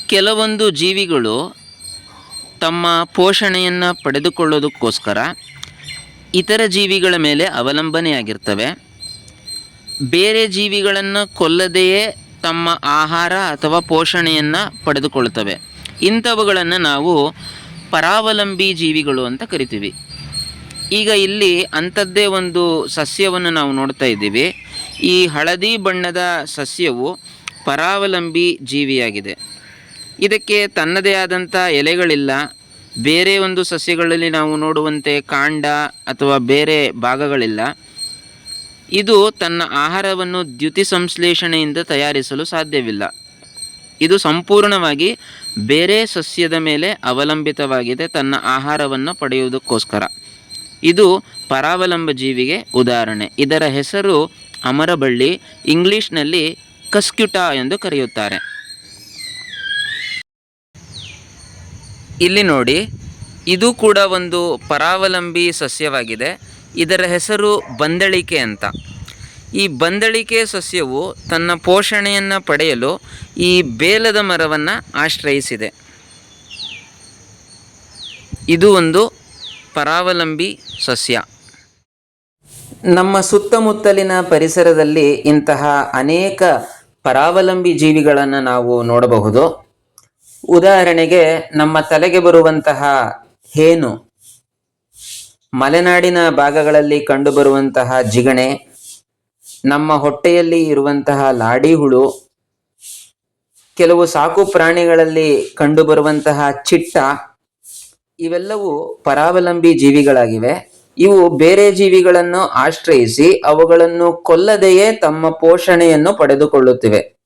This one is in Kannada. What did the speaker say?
ಕೆಲವೊಂದು ಜೀವಿಗಳು ತಮ್ಮ ಪೋಷಣೆಯನ್ನು ಪಡೆದುಕೊಳ್ಳೋದಕ್ಕೋಸ್ಕರ ಇತರ ಜೀವಿಗಳ ಮೇಲೆ ಅವಲಂಬನೆಯಾಗಿರ್ತವೆ. ಬೇರೆ ಜೀವಿಗಳನ್ನು ಕೊಲ್ಲದೆಯೇ ತಮ್ಮ ಆಹಾರ ಅಥವಾ ಪೋಷಣೆಯನ್ನು ಪಡೆದುಕೊಳ್ತವೆ. ಇಂಥವುಗಳನ್ನು ನಾವು ಪರಾವಲಂಬಿ ಜೀವಿಗಳು ಅಂತ ಕರಿತೀವಿ. ಈಗ ಇಲ್ಲಿ ಅಂಥದ್ದೇ ಒಂದು ಸಸ್ಯವನ್ನು ನಾವು ನೋಡ್ತಾ ಇದ್ದೀವಿ. ಈ ಹಳದಿ ಬಣ್ಣದ ಸಸ್ಯವು ಪರಾವಲಂಬಿ ಜೀವಿಯಾಗಿದೆ. ಇದಕ್ಕೆ ತನ್ನದೇ ಆದಂಥ ಎಲೆಗಳಿಲ್ಲ. ಬೇರೆ ಒಂದು ಸಸ್ಯಗಳಲ್ಲಿ ನಾವು ನೋಡುವಂತೆ ಕಾಂಡ ಅಥವಾ ಬೇರೆ ಭಾಗಗಳಿಲ್ಲ. ಇದು ತನ್ನ ಆಹಾರವನ್ನು ದ್ಯುತಿ ಸಂಶ್ಲೇಷಣೆಯಿಂದ ತಯಾರಿಸಲು ಸಾಧ್ಯವಿಲ್ಲ. ಇದು ಸಂಪೂರ್ಣವಾಗಿ ಬೇರೆ ಸಸ್ಯದ ಮೇಲೆ ಅವಲಂಬಿತವಾಗಿದೆ ತನ್ನ ಆಹಾರವನ್ನು ಪಡೆಯುವುದಕ್ಕೋಸ್ಕರ. ಇದು ಪರಾವಲಂಬ ಜೀವಿಗೆ ಉದಾಹರಣೆ. ಇದರ ಹೆಸರು ಅಮರಬಳ್ಳಿ, ಇಂಗ್ಲೀಷ್ನಲ್ಲಿ ಕಸ್ಕ್ಯುಟಾ ಎಂದು ಕರೆಯುತ್ತಾರೆ. ಇಲ್ಲಿ ನೋಡಿ, ಇದು ಕೂಡ ಒಂದು ಪರಾವಲಂಬಿ ಸಸ್ಯವಾಗಿದೆ. ಇದರ ಹೆಸರು ಬಂದಳಿಕೆ ಅಂತ. ಈ ಬಂದಳಿಕೆ ಸಸ್ಯವು ತನ್ನ ಪೋಷಣೆಯನ್ನು ಪಡೆಯಲು ಈ ಬೇಲದ ಮರವನ್ನು ಆಶ್ರಯಿಸಿದೆ. ಇದು ಒಂದು ಪರಾವಲಂಬಿ ಸಸ್ಯ. ನಮ್ಮ ಸುತ್ತಮುತ್ತಲಿನ ಪರಿಸರದಲ್ಲಿ ಇಂತಹ ಅನೇಕ ಪರಾವಲಂಬಿ ಜೀವಿಗಳನ್ನು ನಾವು ನೋಡಬಹುದು. ಉದಾಹರಣೆಗೆ ನಮ್ಮ ತಲೆಗೆ ಬರುವಂತಹ ಹೇನು, ಮಲೆನಾಡಿನ ಭಾಗಗಳಲ್ಲಿ ಕಂಡುಬರುವಂತಹ ಜಿಗಣೆ, ನಮ್ಮ ಹೊಟ್ಟೆಯಲ್ಲಿ ಇರುವಂತಹ ಲಾಡಿ ಹುಳು, ಕೆಲವು ಸಾಕು ಪ್ರಾಣಿಗಳಲ್ಲಿ ಕಂಡುಬರುವಂತಹ ಚಿಟ್ಟ, ಇವೆಲ್ಲವೂ ಪರಾವಲಂಬಿ ಜೀವಿಗಳಾಗಿವೆ. ಇವು ಬೇರೆ ಜೀವಿಗಳನ್ನು ಆಶ್ರಯಿಸಿ ಅವುಗಳನ್ನು ಕೊಲ್ಲದೆಯೇ ತಮ್ಮ ಪೋಷಣೆಯನ್ನು ಪಡೆದುಕೊಳ್ಳುತ್ತಿವೆ.